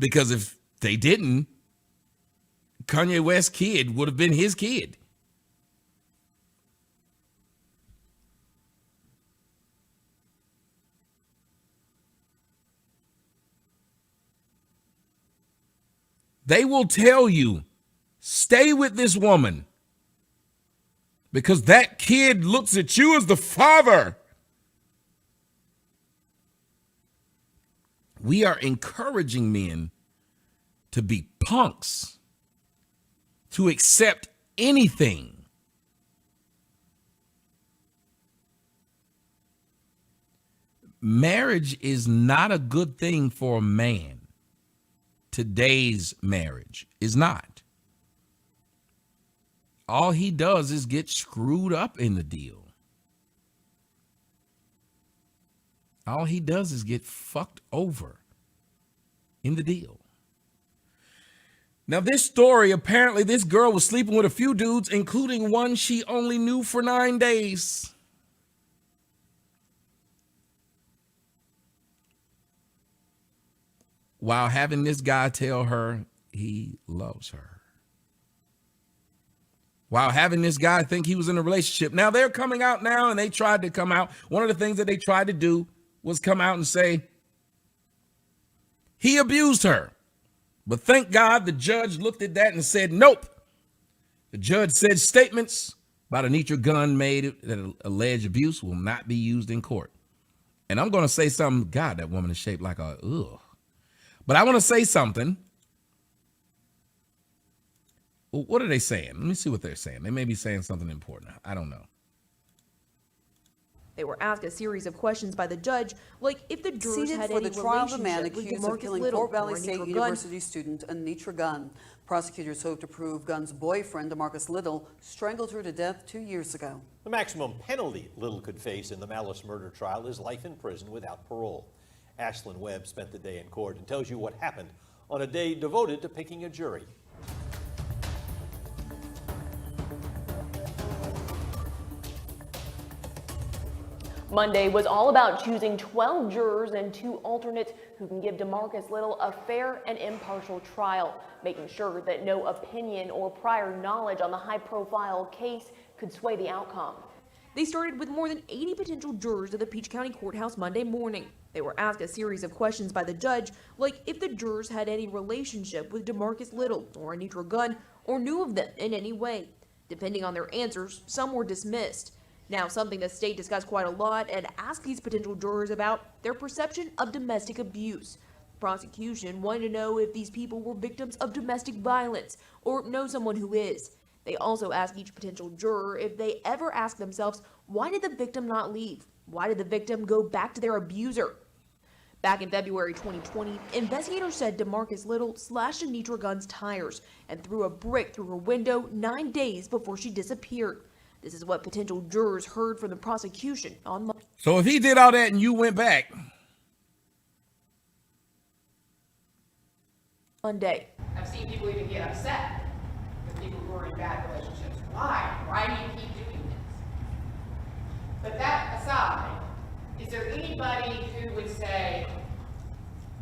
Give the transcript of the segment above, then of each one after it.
Because if they didn't, Kanye West's kid would have been his kid. They will tell you, stay with this woman because that kid looks at you as the father. We are encouraging men to be punks, to accept anything. Marriage is not a good thing for a man. Today's marriage is not. All he does is get screwed up in the deal. All he does is get fucked over in the deal. Now, this story, apparently this girl was sleeping with a few dudes, including one she only knew for 9 days. While having this guy tell her he loves her. While having this guy think he was in a relationship. Now they're coming out now, and they tried to come out. One of the things that they tried to do was come out and say he abused her. But thank God the judge looked at that and said, nope. The judge said statements about Anitra Gunn made that alleged abuse will not be used in court. And I'm going to say something. God, that woman is shaped like a ugh. But I want to say something. What are they saying? Let me see what they're saying. They may be saying something important. I don't know. They were asked a series of questions by the judge, like if the jurors Seated had for any the trial of a man relationship with accused of DeMarcus killing Little Fort Valley or State Anitra University student Anitra Gunn. Prosecutors hope to prove Gunn's boyfriend, DeMarcus Little, strangled her to death 2 years ago. The maximum penalty Little could face in the malice murder trial is life in prison without parole. Ashlyn Webb spent the day in court and tells you what happened on a day devoted to picking a jury. Monday was all about choosing 12 jurors and 2 alternates who can give DeMarcus Little a fair and impartial trial, making sure that no opinion or prior knowledge on the high-profile case could sway the outcome. They started with more than 80 potential jurors at the Peach County Courthouse Monday morning. They were asked a series of questions by the judge, like if the jurors had any relationship with DeMarcus Little or Anitra Gunn or knew of them in any way. Depending on their answers, some were dismissed. Now, something the state discussed quite a lot and asked these potential jurors about their perception of domestic abuse. The prosecution wanted to know if these people were victims of domestic violence or know someone who is. They also asked each potential juror if they ever asked themselves, why did the victim not leave? Why did the victim go back to their abuser? Back in February 2020, investigators said DeMarcus Little slashed Anitra Gunn's tires and threw a brick through her window 9 days before she disappeared. This is what potential jurors heard from the prosecution on Monday. So if he did all that and you went back. I've seen people even get upset with people who are in bad relationships. Why? Why do you keep doing this? But that aside, is there anybody who would say,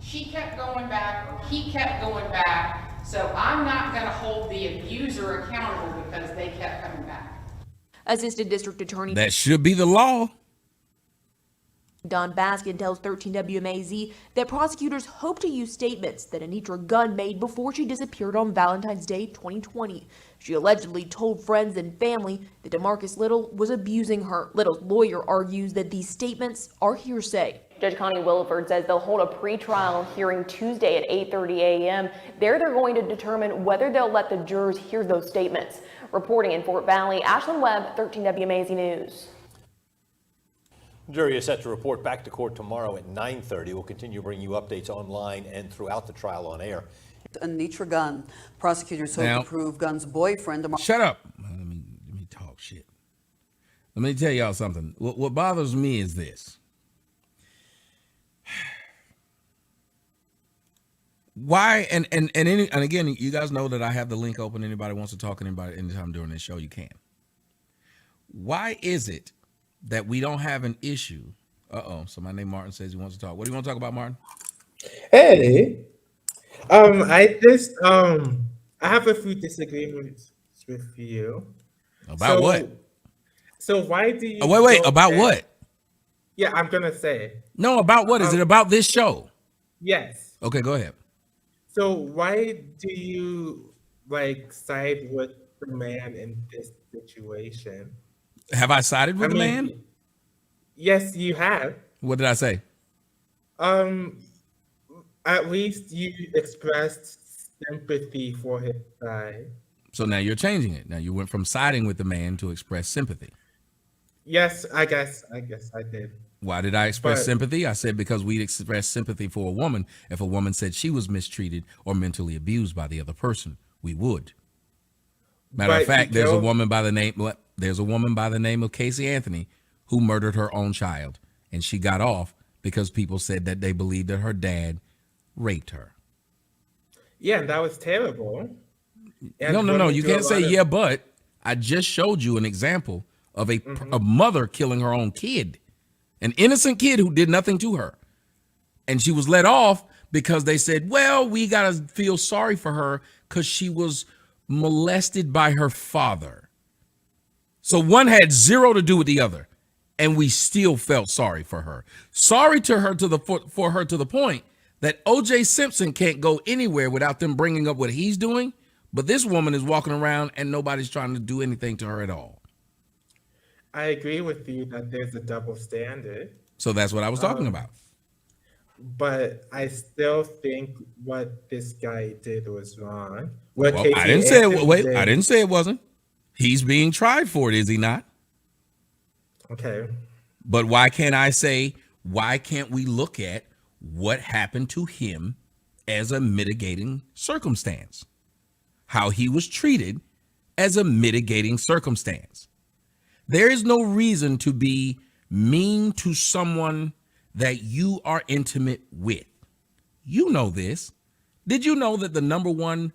she kept going back or he kept going back, so I'm not going to hold the abuser accountable because they kept coming back? Assistant District Attorney That should be the law. Don Baskin tells 13 WMAZ that prosecutors hope to use statements that Anitra Gunn made before she disappeared on Valentine's Day 2020. She allegedly told friends and family that DeMarcus Little was abusing her. Little's lawyer argues that these statements are hearsay. Judge Connie Williford says they'll hold a pretrial hearing Tuesday at 8:30 a.m. There they're going to determine whether they'll let the jurors hear those statements. Reporting in Fort Valley, Ashlyn Webb, 13 WMAZ News. The jury is set to report back to court tomorrow at 9:30. We'll continue bringing you updates online and throughout the trial on air. Anitra Gunn. Prosecutors hope to prove Gunn's boyfriend. Shut up. Let me talk shit. Let me tell y'all something. What bothers me is this. Why and again, you guys know that I have the link open. Anybody wants to talk, anybody anytime during this show, you can. Why is it that we don't have an issue? So my name Martin says he wants to talk. What do you want to talk about, Martin? Hey, I have a few disagreements with you. About what? So, so why do Oh, you wait. go About and, what? yeah, I'm gonna say, No, about what? Is it um, about this show? yes. Okay, go ahead. So why do you like side with the man in this situation? Have I sided I with the man? mean, yes, you have. What did I say? Um, at least you expressed sympathy for his side. So now you're changing it. Now you went from siding with the man to express sympathy. Yes, I guess I did. Why did I express But sympathy? I said because we'd express sympathy for a woman. If a woman said she was mistreated or mentally abused by the other person, we would. Matter of but you fact, there's a don't. woman by the name of Casey Anthony who murdered her own child, and she got off because people said that they believed that her dad raped her. Yeah, that was terrible. No, And no, no. women You do a can't say lot of. yeah, but I just showed you an example of a Mhm. mother killing her own kid, an innocent kid who did nothing to her, and she was let off because they said, "Well, we gotta feel sorry for her because she was molested by her father." So one had zero to do with the other, and we still felt sorry for her. Sorry to her for her to the point that O.J. Simpson can't go anywhere without them bringing up what he's doing. But this woman is walking around and nobody's trying to do anything to her at all. I agree with you that there's a double standard. So that's what I was talking Um, about. but I still think what this guy did was wrong. What Well, I Casey didn't say it. Anthony Wait, I did. didn't say it wasn't. He's being tried for it, is he not? Okay. But why can't I say, why can't we look at what happened to him as a mitigating circumstance? How he was treated as a mitigating circumstance. There is no reason to be mean to someone that you are intimate with. You know this. Did you know that the number one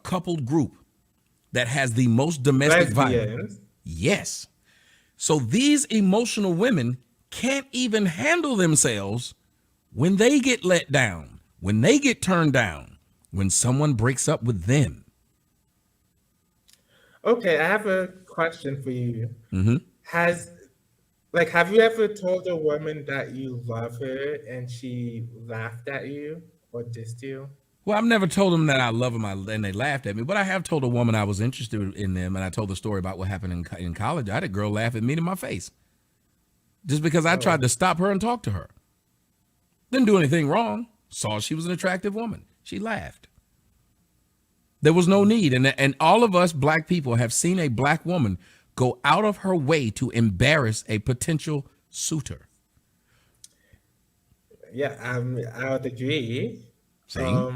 coupled group that has the most domestic violence? Lesbians. Yes. So these emotional women can't even handle themselves when they get let down, when they get turned down, when someone breaks up with them. Okay, I have a question for you. Mm-hmm. Have you ever told a woman that you love her and she laughed at you or dissed you? Well, I've never told them that I love them and they laughed at me, but I have told a woman I was interested in them, and I told the story about what happened in college. I had a girl laugh at me to my face just because I tried to stop her and talk to her. Didn't do anything wrong. Saw she was an attractive woman. She laughed. There was no need. And all of us black people have seen a black woman go out of her way to embarrass a potential suitor. Yeah, I would agree. See?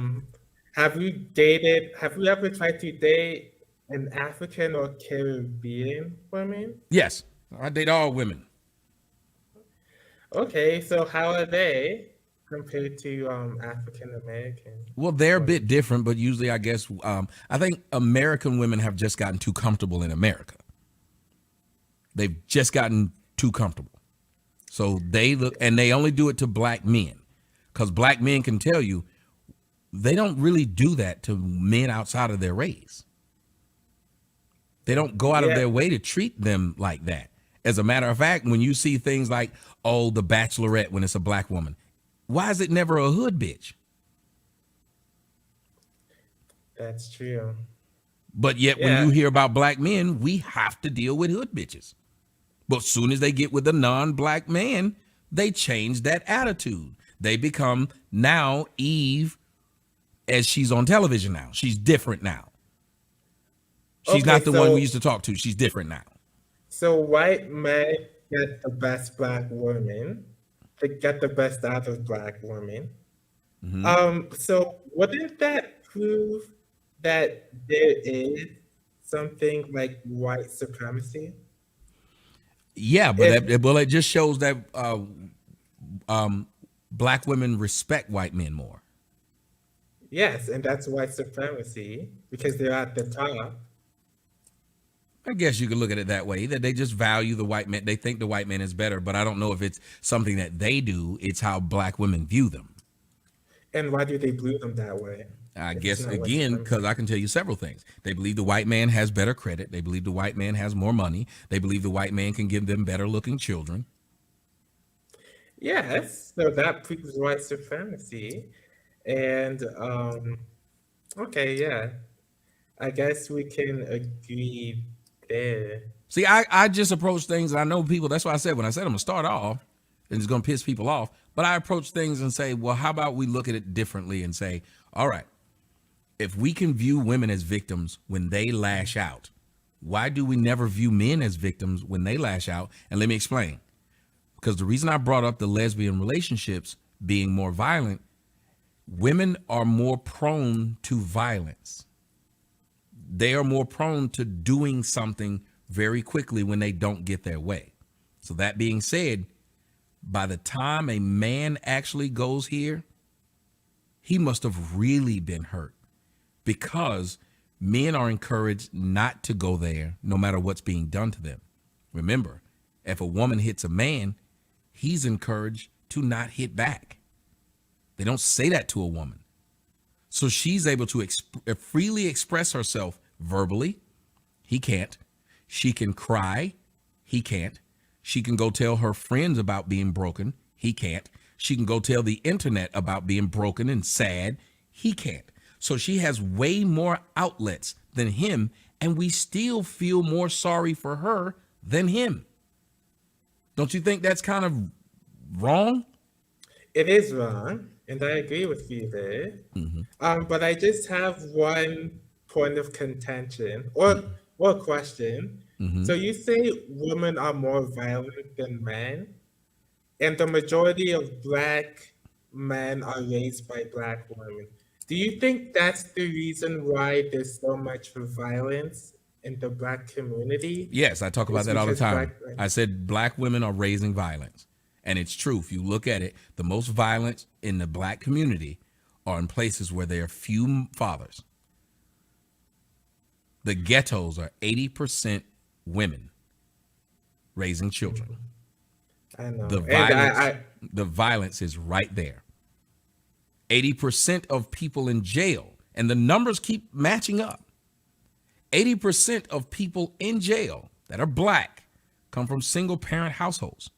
Have you ever tried to date an African or Caribbean woman? Yes, I date all women. Okay, so how are they compared to African American Well, they're a women? bit different, but usually I guess I think American women have just gotten too comfortable in America. They've just gotten too comfortable. So they look, and they only do it to black men, because black men can tell you they don't really do that to men outside of their race. They don't go out of Yeah, their way to treat them like that. As a matter of fact, when you see things like, oh, the Bachelorette when it's a black woman, why is it never a hood bitch? that's true. But yet when Yeah, you hear about black men, we have to deal with hood bitches. But as soon as they get with a non-black man, they change that attitude. They become now Eve as she's on television now. She's different now. She's okay, not the one we used to talk to. She's different now. so white men get the best black women. They get the best out of black women. Hmm. So wouldn't that prove that there is something like white supremacy? Yeah, but If it just shows that black women respect white men more. yes, and that's white supremacy because they're at the top. I guess you could look at it that way, that they just value the white man. They think the white man is better, but I don't know if it's something that they do. It's how black women view them. And why do they believe them that way? I If it's guess, not again, legitimate. because I can tell you several things. They believe the white man has better credit. They believe the white man has more money. They believe the white man can give them better looking children. Yes, so that proves white supremacy. And okay, yeah. I guess we can agree there. See, I just approach things, and I know people, that's why I said, when I said I'm going to start off, and it's going to piss people off, but I approach things and say, well, how about we look at it differently and say, all right, if we can view women as victims when they lash out, why do we never view men as victims when they lash out? And let me explain. Because the reason I brought up the lesbian relationships being more violent, women are more prone to violence. They are more prone to doing something very quickly when they don't get their way. So that being said, by the time a man actually goes here, he must have really been hurt, because men are encouraged not to go there no matter what's being done to them. Remember, if a woman hits a man, he's encouraged to not hit back. They don't say that to a woman. So she's able to freely express herself verbally. He can't. She can cry. He can't. She can go tell her friends about being broken. He can't. She can go tell the internet about being broken and sad. He can't. So she has way more outlets than him, and we still feel more sorry for her than him. Don't you think that's kind of wrong? It is wrong, and I agree with you there. But I just have one point of contention or question. So you say women are more violent than men, and the majority of black men are raised by black women. Do you think that's the reason why there's so much violence in the black community? Yes, I talk about It's that all the because time. black men. I said black women are raising violence. And it's true. If you look at it, the most violence in the black community are in places where there are few fathers. The ghettos are 80% women raising children. I know. The And violence, the violence is right there. 80% of people in jail, and the numbers keep matching up. 80% of people in jail that are black come from single parent households.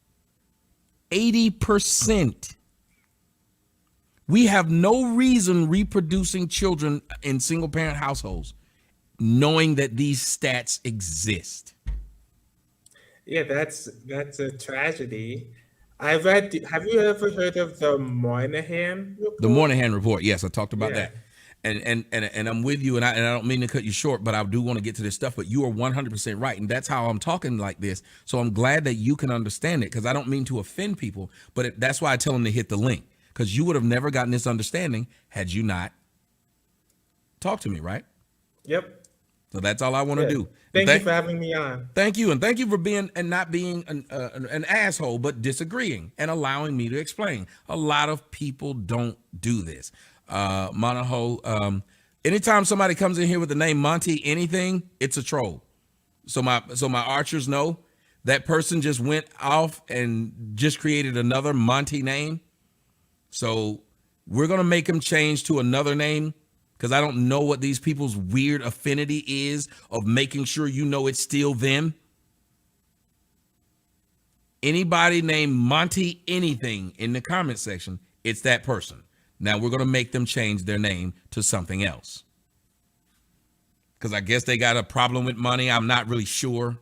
80%. We have no reason reproducing children in single parent households, knowing that these stats exist. yeah, that's a tragedy. I read. Have you ever heard of the Moynihan report? The Moynihan report, yes, I talked about Yeah. that. And I'm with you, and I don't mean to cut you short, but I do want to get to this stuff. But you are 100% right, and that's how I'm talking like this. So I'm glad that you can understand it, because I don't mean to offend people, but that's why I tell them to hit the link, because you would have never gotten this understanding had you not talked to me, right? Yep. So that's all I want to Yeah. do. Thank you for having me on. Thank you, and thank you for being and not being an asshole, but disagreeing and allowing me to explain. A lot of people don't do this. Monaho, anytime somebody comes in here with the name Monty anything, it's a troll. So my archers know that person just went off and just created another Monty name. So we're gonna make him change to another name, because I don't know what these people's weird affinity is of making sure you know it's still them. Anybody named Monty anything in the comment section, it's that person. Now we're going to make them change their name to something else, because I guess they got a problem with money. I'm not really sure.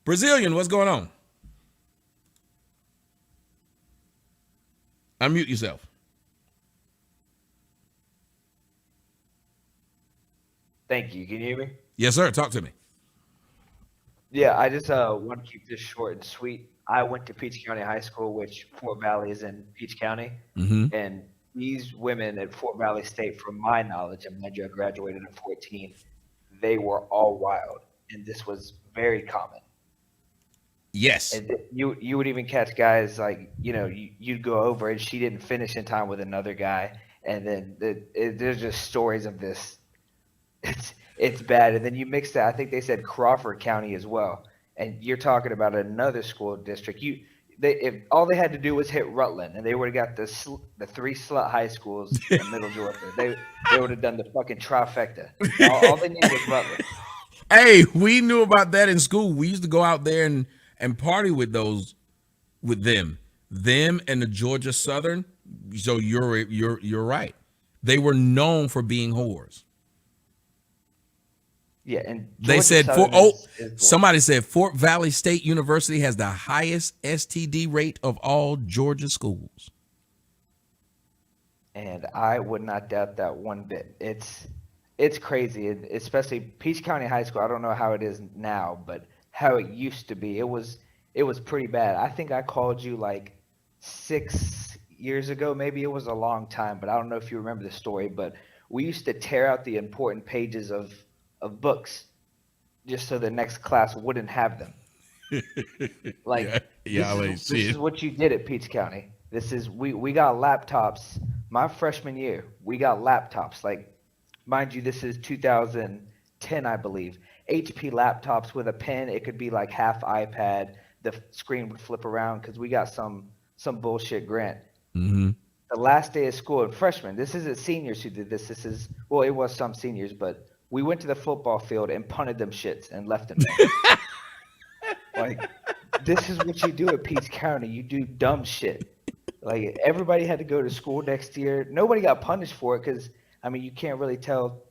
Brazilian, what's going on? Unmute yourself. Thank you. Can you hear me? Yes, sir. Talk to me. Yeah, I just want to keep this short and sweet. I went to Peach County High School, which Fort Valley is in Peach County. And these women at Fort Valley State, from my knowledge, and mind you, I graduated at 14, they were all wild. And this was very common. Yes. And you would even catch guys like, you'd go over and she didn't finish in time with another guy. And then there's just stories of this. It's bad. And then you mix that. I think they said Crawford County as well. And you're talking about another school district. if all they had to do was hit Rutland, and they would have got the 3 slut high schools in Middle Georgia. They would have done the fucking trifecta. All they needed was Rutland. Hey, we knew about that in school. We used to go out there and party with them and the Georgia Southern. So you're right. They were known for being whores. Yeah, and They Georgia said Southern is somebody said Fort Valley State University has the highest STD rate of all Georgia schools. and I would not doubt that one bit. It's crazy, and especially Peach County High School. I don't know how it is now, but how it used to be, it was pretty bad. I think I called you like 6 years ago, maybe. It was a long time, but I don't know if you remember the story. But we used to tear out the important pages of books just so the next class wouldn't have them. Like, this is what you did at Peach County. This is we got laptops. My freshman year, we got laptops. Like, mind you, this is 2010, I believe. HP laptops with a pen. It could be like half iPad. The screen would flip around because we got some bullshit grant. Mm-hmm. The last day of school, and freshmen, this isn't seniors who did this. This is, well, it was some seniors, but we went to the football field and punted them shits and left them there. Like, this is what you do at Peach County. You do dumb shit. Like, everybody had to go to school next year. Nobody got punished for it because, I mean, you can't really tell,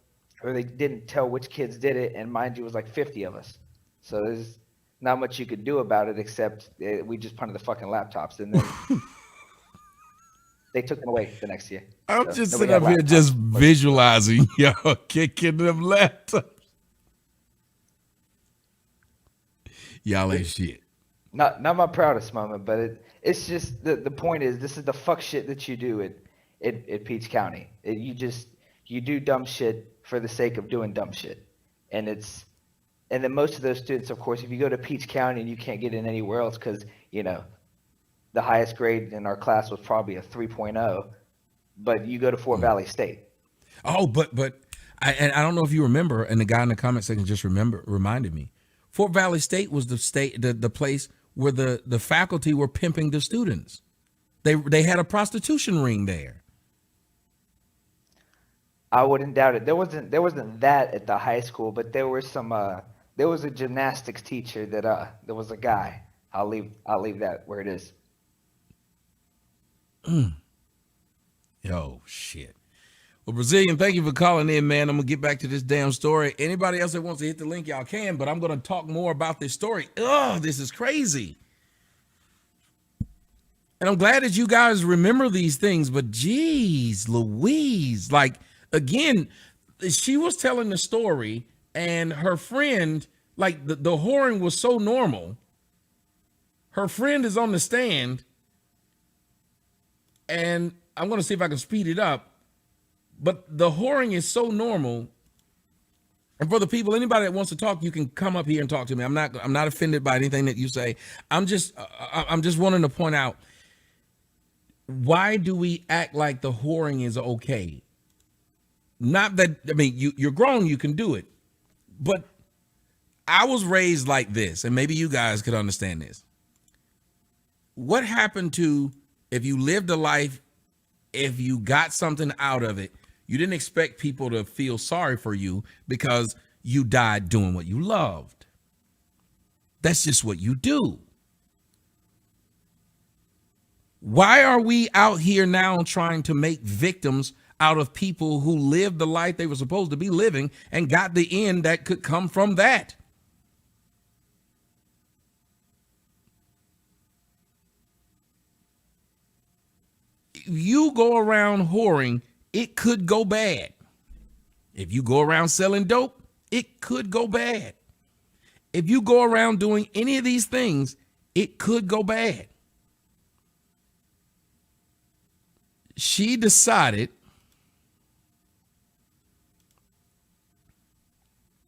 or they didn't tell which kids did it. And mind you, it was like 50 of us. So there's not much you could do about it except we just punted the fucking laptops. And then they took them away the next year. I'm So just nobody sitting up got here laptops. just visualizing y'all kicking them laptops. Y'all ain't shit. Not my proudest moment, but it's just the point is, this is the fuck shit that you do at Peach County. You do dumb shit for the sake of doing dumb shit. And then most of those students, of course, if you go to Peach County and you can't get in anywhere else because, you know, the highest grade in our class was probably a 3.0, but you go to Fort Valley State. Oh, but I don't know if you remember, and the guy in the comment section just reminded me. Fort Valley State was the place where the faculty were pimping the students. They had a prostitution ring there. I wouldn't doubt it. There wasn't that at the high school, but there was there was a gymnastics teacher that there was a guy. I'll leave that where it is. Yo, shit. Well, Brazilian, thank you for calling in, man. I'm going to get back to this damn story. Anybody else that wants to hit the link, y'all can, but I'm going to talk more about this story. Ugh, this is crazy. And I'm glad that you guys remember these things, but geez, Louise, like, again, she was telling the story and her friend, like the whoring was so normal. Her friend is on the stand and I'm going to see if I can speed it up. But the whoring is so normal. And for the people, anybody that wants to talk, you can come up here and talk to me. I'm not offended by anything that you say. I'm just wanting to point out, why do we act like the whoring is okay? Not that, I mean, you're grown, you can do it. But I was raised like this, and maybe you guys could understand this. What happened to if you lived a life, if you got something out of it, you didn't expect people to feel sorry for you because you died doing what you loved. That's just what you do. Why are we out here now trying to make victims out of people who lived the life they were supposed to be living and got the end that could come from that? If you go around whoring, it could go bad. If you go around selling dope, it could go bad. If you go around doing any of these things, it could go bad. She decided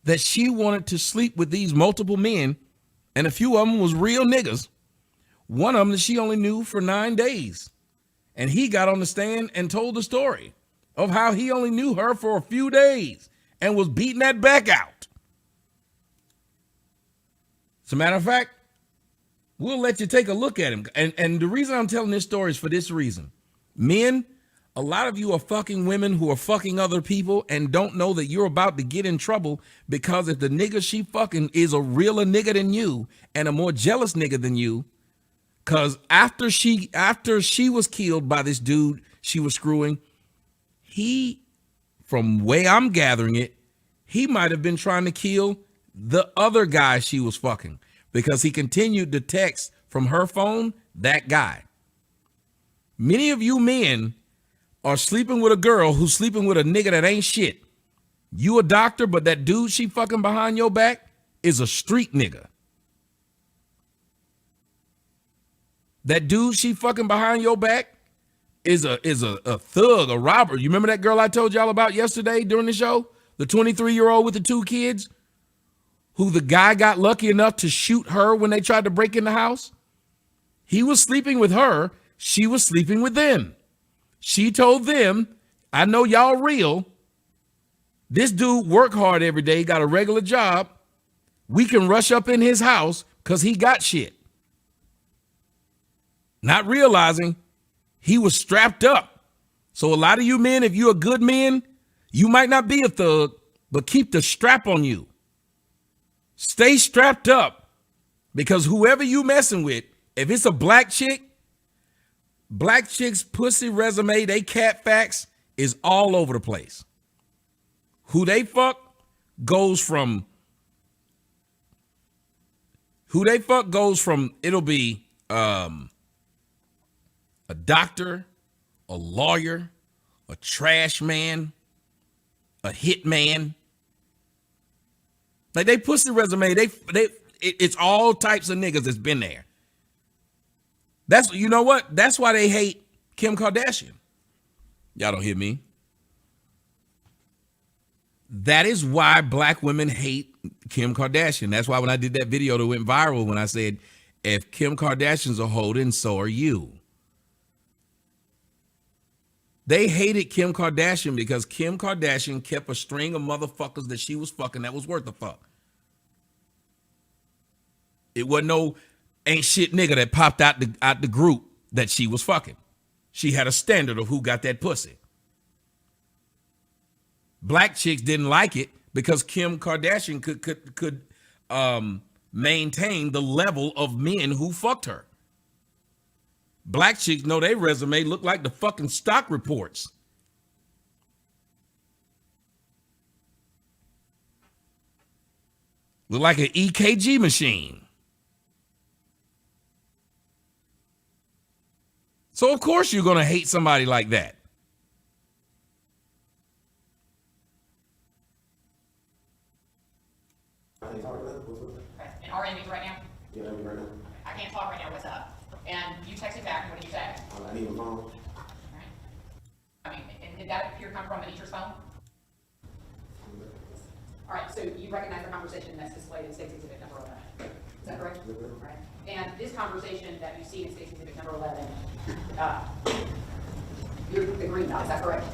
that she wanted to sleep with these multiple men, and a few of them was real niggas. One of them that she only knew for 9 days. And he got on the stand and told the story of how he only knew her for a few days and was beating that back out. As a matter of fact, we'll let you take a look at him. And the reason I'm telling this story is for this reason. Men, a lot of you are fucking women who are fucking other people and don't know that you're about to get in trouble, because if the nigga she fucking is a realer nigga than you and a more jealous nigga than you, because after she was killed by this dude she was screwing, he, from way I'm gathering it, he might have been trying to kill the other guy she was fucking, because he continued to text from her phone that guy. Many of you men are sleeping with a girl who's sleeping with a nigga that ain't shit. You a doctor, but that dude she fucking behind your back is a street nigga. That dude she fucking behind your back is a thug, a robber. You remember that girl I told y'all about yesterday during the show? The 23-year-old with the 2 kids, who the guy got lucky enough to shoot her when they tried to break in the house? He was sleeping with her. She was sleeping with them. She told them, I know y'all real. This dude work hard every day, got a regular job. We can rush up in his house because he got shit. Not realizing he was strapped up. So a lot of you men, if you're a good man, you might not be a thug, but keep the strap on you. Stay strapped up, because whoever you messing with, if it's a black chick, black chicks' pussy resume, they cat facts is all over the place. Who they fuck goes from, it'll be a doctor, a lawyer, a trash man, a hit man. Like, they pussy resume, it's all types of niggas that's been there. That's, you know what? That's why they hate Kim Kardashian. Y'all don't hear me. That is why black women hate Kim Kardashian. That's why when I did that video that went viral, when I said, if Kim Kardashian's a hoe, then so are you. They hated Kim Kardashian because Kim Kardashian kept a string of motherfuckers that she was fucking that was worth a fuck. It wasn't no ain't shit nigga that popped out the group that she was fucking. She had a standard of who got that pussy. Black chicks didn't like it because Kim Kardashian could maintain the level of men who fucked her. Black chicks know their resume look like the fucking stock reports. Look like an EKG machine. So of course you're going to hate somebody like that. And our enemies right now? Yeah, that'd be right now. I can't talk right now, what's up? And you texted back, what did you say? I need a phone. Alright. I mean, and did that appear to come from Anisha's phone? Alright, so you recognize the conversation that's displayed in State's Exhibit number 11. Is that correct? Alright. And this conversation that you see in State's Exhibit number 11, you're agreeing on, is that correct?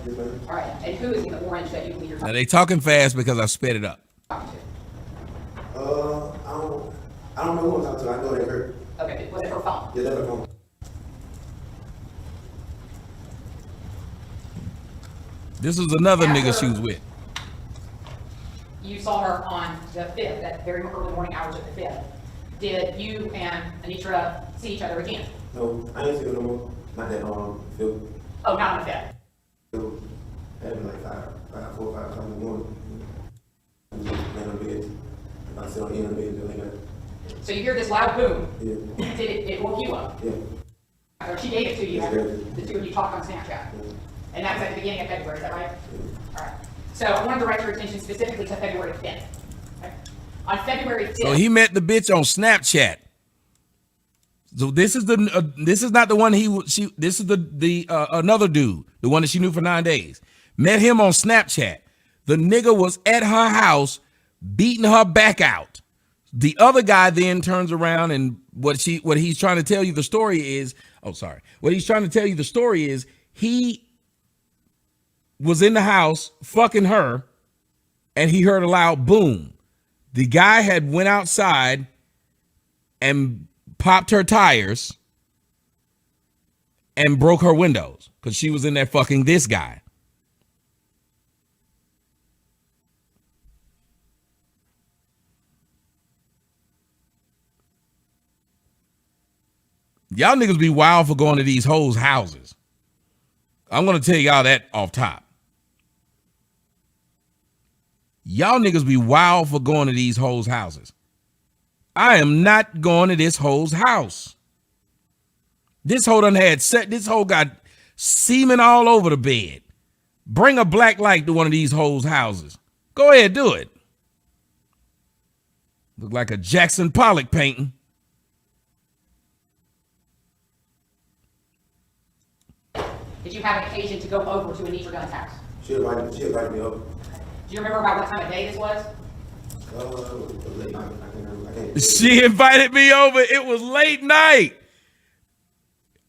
Alright, and who is in the orange that you believe you're Now talking they talking fast because I sped it up. to? I don't know who I'm talking to. I know they hurt. Okay, was it her phone? Yeah, that's her phone. This is another After- nigga she was with. You saw her on the 5th, that very early morning hours of the 5th. Did you and Anisha see each other again? No, I ain't seen her no more. Not that Phil. Oh, not on the 5th. Phil had been like 4 or 5 times in the morning. And just lay on the bed. If I sit on the end of the bed, just like that. So you hear this loud boom. Yeah. Did it woke you up? Yeah. Or she gave it to you Yes, after ma'am. the two of you talked on Snapchat? Yeah. And that was at the beginning of February, is that right? Yeah. All right. So I want to direct your attention specifically to February 5th. Okay? On February 5th. So he met the bitch on Snapchat. So this is not the one this is the another dude, the one that she knew for 9 days. Met him on Snapchat. The nigga was at her house beating her back out. The other guy then turns around and what he's trying to tell you the story is, what he's trying to tell you the story is he was in the house fucking her and he heard a loud boom. The guy had went outside and popped her tires, and broke her windows because she was in there fucking this guy. Y'all niggas be wild for going to these hoes' houses. I'm going to tell y'all that off top. Y'all niggas be wild for going to these hoes' houses. I am not going to this hoe's house. This hoe done had set. This hoe got semen all over the bed. Bring a black light to one of these hoes' houses. Go ahead, do it. Look like a Jackson Pollock painting. Did you have an occasion to go over to Anitra Gunn's house? She invited me over. Do you remember about what time of day this was? Late night. I can't. She invited me over. It was late night.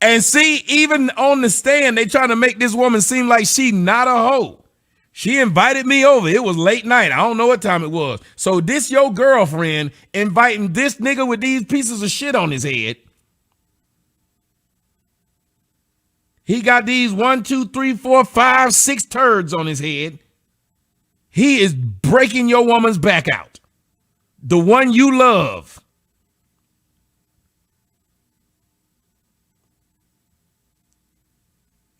And see, even on the stand, they trying to make this woman seem like she not a hoe. She invited me over. It was late night. I don't know what time it was. So this your girlfriend inviting this nigga with these pieces of shit on his head. He got these 1, 2, 3, 4, 5, 6 turds on his head. He is breaking your woman's back out. The one you love.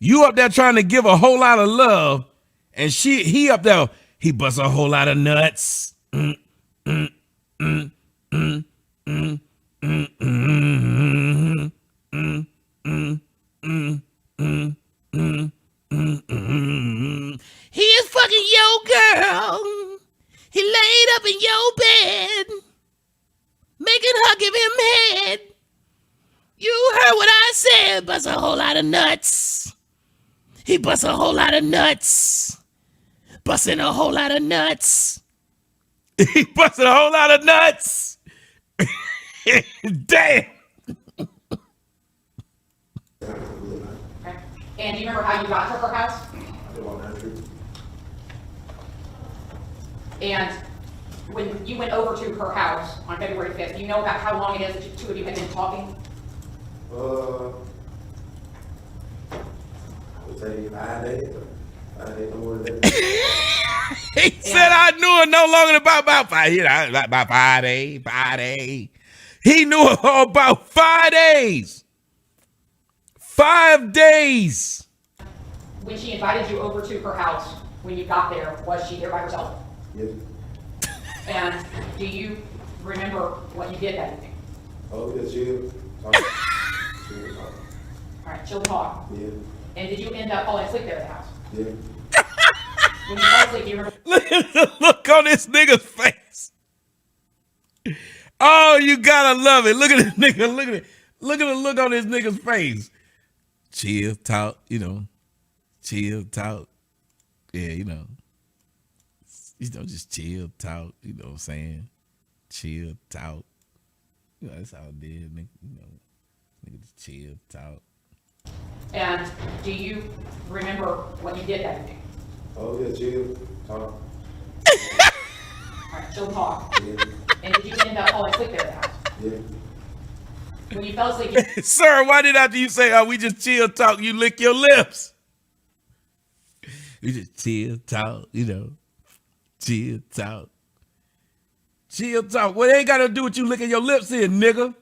You up there trying to give a whole lot of love, and he up there, he busts a whole lot of nuts. He is fucking your girl. He laid up in your bed, making her give him head. You heard what I said. Bust a whole lot of nuts. He busts a whole lot of nuts. Busting a whole lot of nuts. He busted a whole lot of nuts. Damn. Okay. And do you remember how you got to her house? And when you went over to her house on February 5th, do you know about how long it is that the two of you had been talking? I would say 5 days. 5 days, no more than that. He said I knew it no longer than about 5, about 5 days, 5 days. He knew it about 5 days. 5 days. When she invited you over to her house, when you got there, was she there by herself? Yes. And do you remember what you did that evening? Oh, yeah, chill. Talk. Chill, talk. All right, chill talk. Yeah. And did you end up falling asleep there at the house? Yeah. When you fell asleep, do you remember? Look at the look on this nigga's face. Oh, you gotta love it. Look at this nigga. Look at it. Look at the look on this nigga's face. Chill, talk, chill, talk. Yeah, just chill, talk, you know what I'm saying? Chill, talk. That's how it did, nigga. Nigga just chill, talk. And do you remember what you did that evening? Oh, yeah, chill. Talk. All right, chill talk. Yeah. And did you end up falling asleep there at the house? Yeah. When you fell asleep, Sir, why did after you say, we just chill, talk, you lick your lips? You just chill, talk, chill, talk. Chill, talk. Well, it ain't got to do with you licking your lips here, nigga.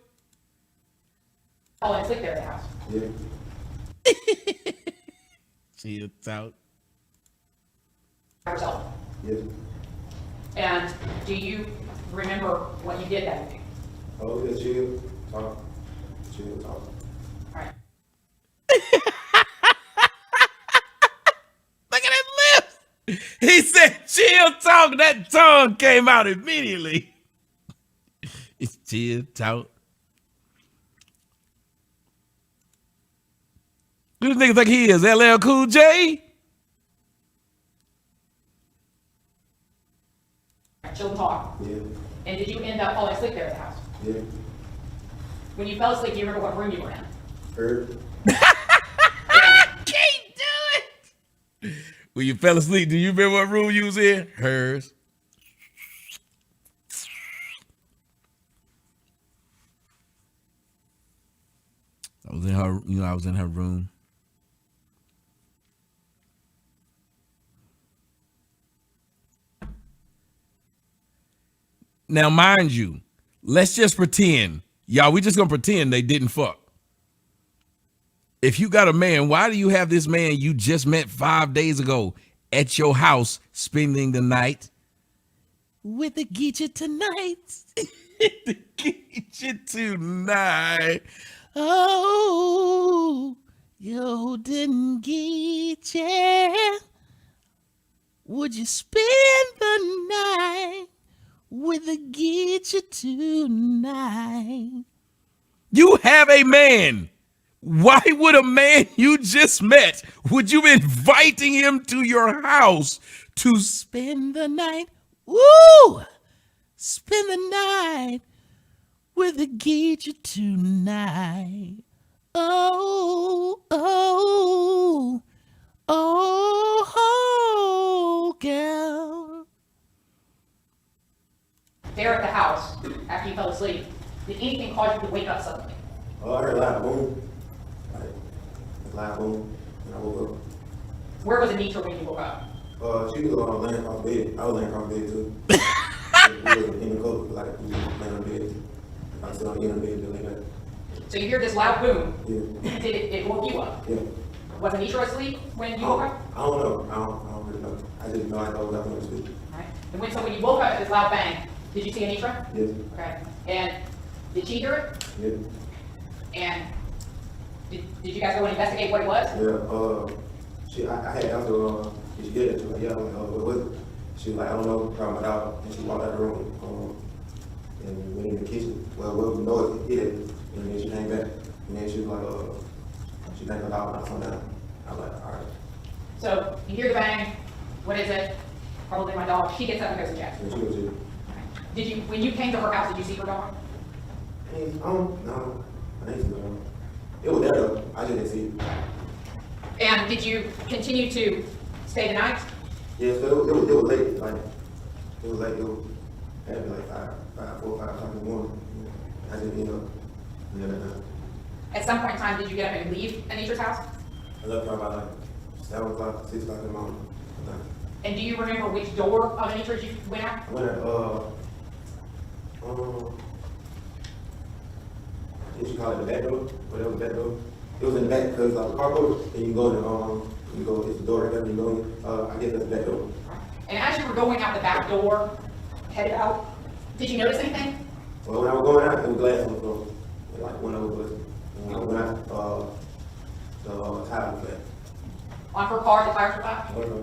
falling asleep there at the house? Yeah. Chill, talk. By yourself? Yeah. And do you remember what you did that evening? Oh, yeah, chill. Talk. Chill, talk. All right. Look at his lips. He said, chill, talk. That tongue came out immediately. It's chill, talk. Who this nigga think he is? LL Cool J? Chill talk. Yeah. And did you end up falling asleep there at the house? Yeah. When you fell asleep, do you remember what room you were in? Heard. Can't do it. When you fell asleep, do you remember what room you was in? Hers. her, I was in her room. Now, mind you, let's just pretend, y'all, we just gonna pretend they didn't fuck. If you got a man, why do you have this man you just met 5 days ago at your house spending the night with the Geechy tonight? The Geechy tonight. Oh, you didn't Geechy. Would you spend the night with the Geechy tonight? You have a man. Why would a man you just met, would you be inviting him to your house to spend the night? Woo! Spend the night with the Geechy tonight. Oh, oh, oh, girl. There at the house, after you fell asleep, did anything cause you to wake up suddenly? Oh, I heard a loud boom. Like, a loud boom, and I woke Where was Anitra when you woke up? up. She was laying across the bed. I was laying across the bed too. We was in the coat, like we was laying on the bed. I sit on the end of the bed and lay back. So you hear this loud boom. Yeah. Did it woke you up? Yeah. Was Anitra asleep when you woke up? I don't know. I don't really know. I just know I was up on the sleep. Right. And so when you woke up at this loud bang, did you see Anitra? Yes. Okay. And did she hear it? Yeah. And did you guys go and investigate what it was? Yeah. I had asked her, did she get it? She was like, yeah. I'm like, what was it? She was like, I don't know. Probably my dog. And she walked out the room. And went in the kitchen. Well, we know it hit it. And then she came back. And then she was like, she thanked her dog and I saw that. I was like, all right. So you hear the bang. What is it? Probably my dog. She gets up and goes and checks. And she was here. Did you, when you came to her house, did you see her dog? No. I didn't see it. It was there though. I just didn't see it. And did you continue to stay the night? Yeah, so it was late. Like, it was late. It was, had to be like 4 or 5 o'clock in the morning. I just ended up. At some point in time, did you get up and leave Anitra's house? I left her about like 7 o'clock, 6 o'clock in the morning. And do you remember which door of Anitra's you went out? I went at, what you call it, the back door? Whatever, back door. It was in the back because like the carport, and you go in, you go, it's the door right there, you go in, I guess that's the back door. And as you were going out the back door, headed out, did you notice anything? Well, when I was going out, there was glass on the floor. Like one of was, when I went out, the tire was flat. On her car, the tires were flat? Okay.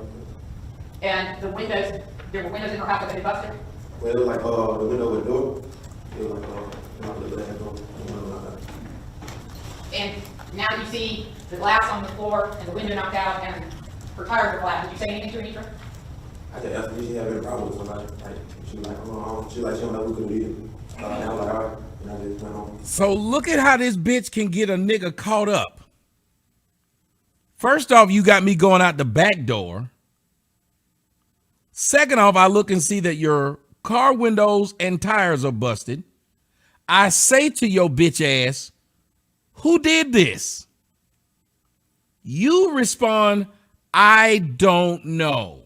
And the windows, there were windows in her house that had been busted? Well, it was like, the window with the door, it was like, the glass door. And now you see the glass on the floor and the window knocked out and her tires were flat. Did you say anything to Anitra? I just asked her if she had any problem with somebody. Like, she was like, she don't know who could lead it. And I was like, all right. And I just went home. So look at how this bitch can get a nigga caught up. First off, you got me going out the back door. Second off, I look and see that your car windows and tires are busted. I say to your bitch ass, who did this? You respond, I don't know.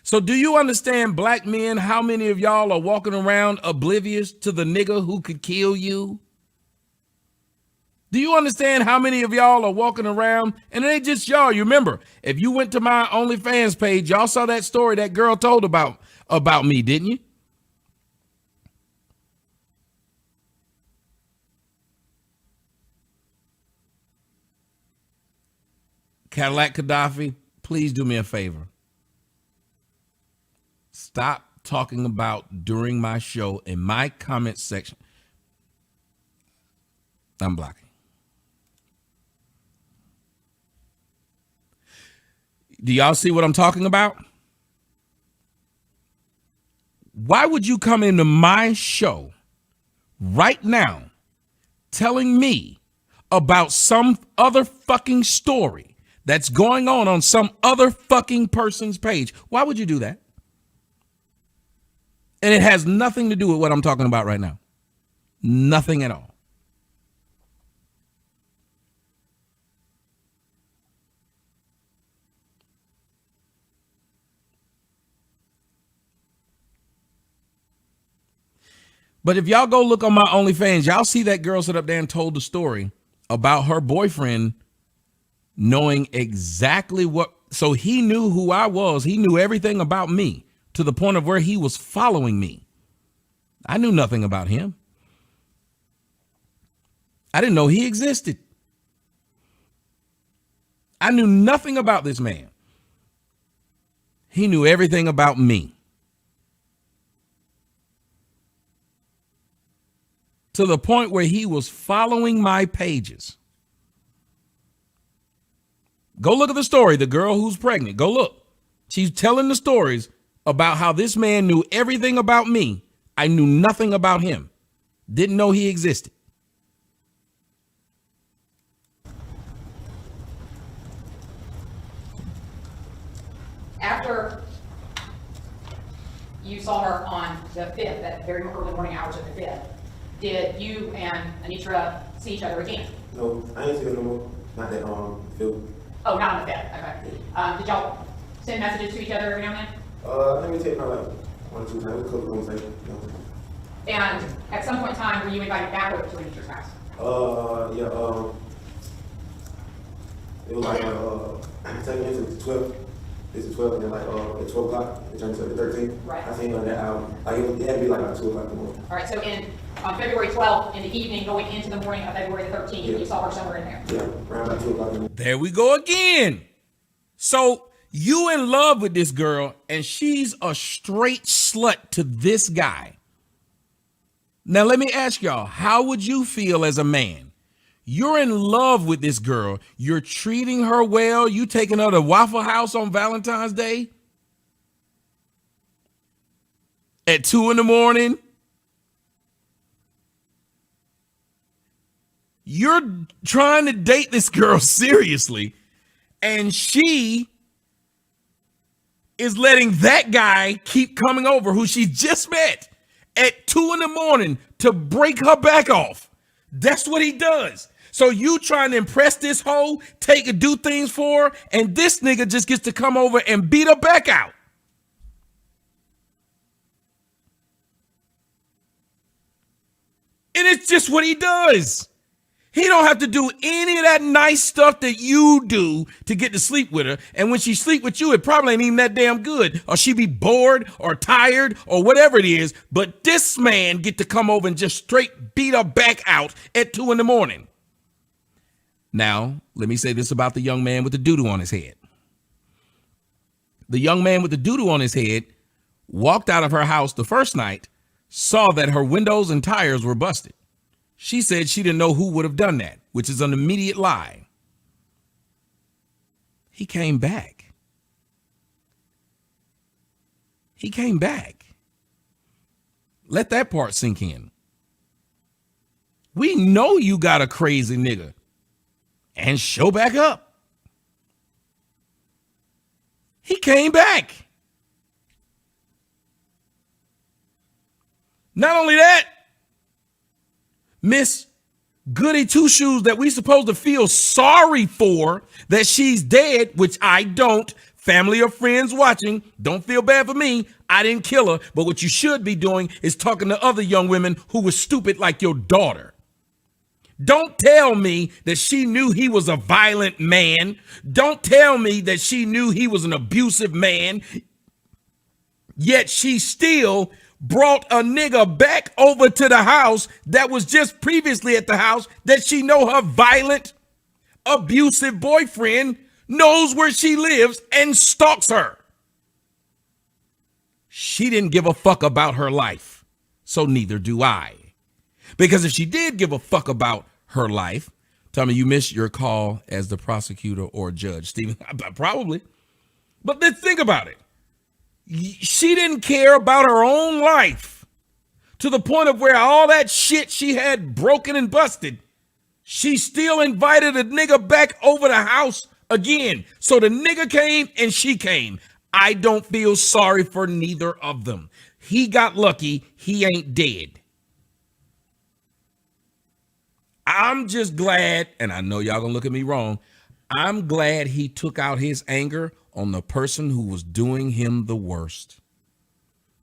So do you understand, black men, how many of y'all are walking around oblivious to the nigga who could kill you? Do you understand how many of y'all are walking around? And it ain't just y'all. You remember, if you went to my OnlyFans page, y'all saw that story that girl told about me, didn't you? Cadillac Gaddafi, please do me a favor. Stop talking about during my show in my comment section. I'm blocking. Do y'all see what I'm talking about? Why would you come into my show right now telling me about some other fucking story that's going on some other fucking person's page? Why would you do that? And it has nothing to do with what I'm talking about right now. Nothing at all. But if y'all go look on my OnlyFans, y'all see that girl sit up there and told the story about her boyfriend knowing exactly what. So he knew who I was. He knew everything about me to the point of where he was following me. I knew nothing about him. I didn't know he existed. I knew nothing about this man. He knew everything about me. To the point where he was following my pages. Go look at the story. The girl who's pregnant. Go look. She's telling the stories about how this man knew everything about me. I knew nothing about him. Didn't know he existed. After you saw her on the 5th, that very early morning hours of the 5th, did you and Anitra see each other again? No, I ain't see her no more. Not that, Phil. Oh, not on the 5th, okay. Did y'all send messages to each other every now and then? Let me take probably like 1 or 2 times. It was a couple conversations, you know. And at some point in time, were you invited back over to Anitra's house? Yeah, it was like, taking into the 12th. This is 12, and then like, at 12 o'clock, it turned to the 13th. Right. I seen her that hour. Like, it had to be like 2 o'clock in the morning. All right, so on February 12th, in the evening, going into the morning of February the 13th, Yeah. you saw her somewhere in there? Yeah, around about 2 o'clock in the morning. There we go again. So you in love with this girl and she's a straight slut to this guy. Now let me ask y'all, how would you feel as a man? You're in love with this girl. You're treating her well. You taking her to Waffle House on Valentine's Day at 2 a.m. You're trying to date this girl seriously, and she is letting that guy keep coming over who she just met at 2 a.m. to break her back off. That's what he does. So you trying to impress this hoe, take and do things for her, and this nigga just gets to come over and beat her back out. And it's just what he does. He don't have to do any of that nice stuff that you do to get to sleep with her. And when she sleep with you, it probably ain't even that damn good. Or she be bored or tired or whatever it is. But this man get to come over and just straight beat her back out at 2 a.m. Now, let me say this about the young man with the doo-doo on his head. The young man with the doo-doo on his head walked out of her house the first night, saw that her windows and tires were busted. She said she didn't know who would have done that, which is an immediate lie. He came back. He came back. Let that part sink in. We know you got a crazy nigga. And show back up. He came back. Not only that, Miss Goody Two Shoes that we supposed to feel sorry for that she's dead, which I don't. Family or friends watching, don't feel bad for me. I didn't kill her. But what you should be doing is talking to other young women who were stupid like your daughter. Don't tell me that she knew he was a violent man. Don't tell me that she knew he was an abusive man. Yet she still brought a nigga back over to the house that was just previously at the house that she know her violent, abusive boyfriend knows where she lives and stalks her. She didn't give a fuck about her life, so neither do I. Because if she did give a fuck about her life, tell me you missed your call as the prosecutor or judge, Stephen. Probably. But then think about it. She didn't care about her own life to the point of where all that shit she had broken and busted, she still invited a nigga back over the house again. So the nigga came and she came. I don't feel sorry for neither of them. He got lucky. He ain't dead. I'm just glad, and I know y'all gonna look at me wrong, I'm glad he took out his anger on the person who was doing him the worst.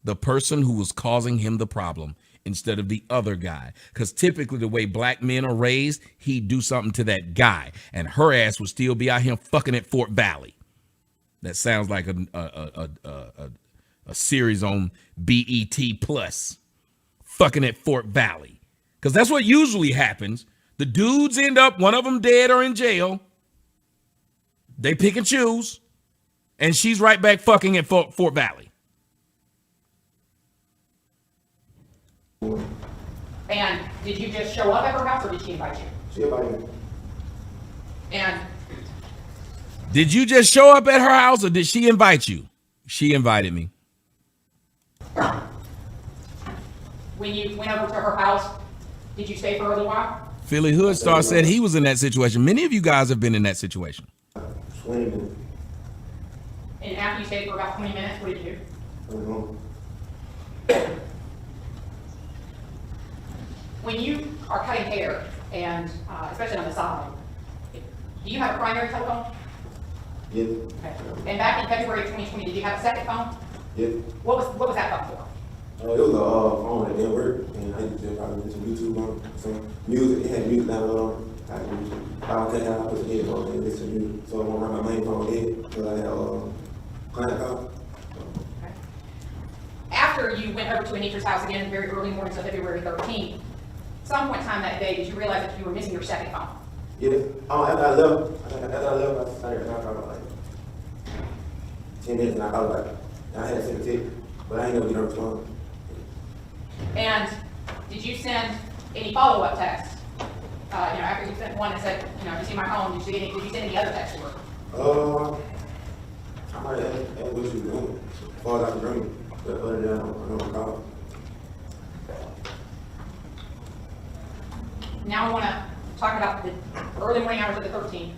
The person who was causing him the problem. instead of the other guy. Because typically the way black men are raised, he'd do something to that guy, and her ass would still be out here fucking at Fort Valley. That sounds like a series on BET Plus. Fucking at Fort Valley. Because that's what usually happens. The dudes end up, one of them dead or in jail. They pick and choose. And she's right back fucking at Fort Valley. And did you just show up at her house or did she invite you? She invited me. And Did you just show up at her house or did she invite you? She invited me. when you went over to her house, did you stay for a little while? Philly Hoodstar said he was in that situation. Many of you guys have been in that situation. 20 minutes. And after you stayed for about 20 minutes, what did you do? I went home. When you are cutting hair, and especially on the side, do you have a primary telephone? Yes. Okay. And back in February of 2020, did you have a second phone? Yes. What was that phone for? It was a phone that didn't work, and I used to probably listen to YouTube on it. Some music, it had music downloaded on it. I could have put some headphones and listen to music. So I won't run my main phone dead because I had client call. Okay. After you went over to Anitra's house again, very early mornings of February 13th, some point in time that day, did you realize that you were missing your second phone? Yes. After I left, I started and I called like 10 minutes and I called back. And I had to send a text, but I ain't never get a response. And did you send any follow-up texts? After you sent one that said, did you see my phone? Did you send any other texts to her? I might have asked what she was doing as far as I can dream, but other than that, I don't recall. Now I want to talk about the early morning hours of the 13th.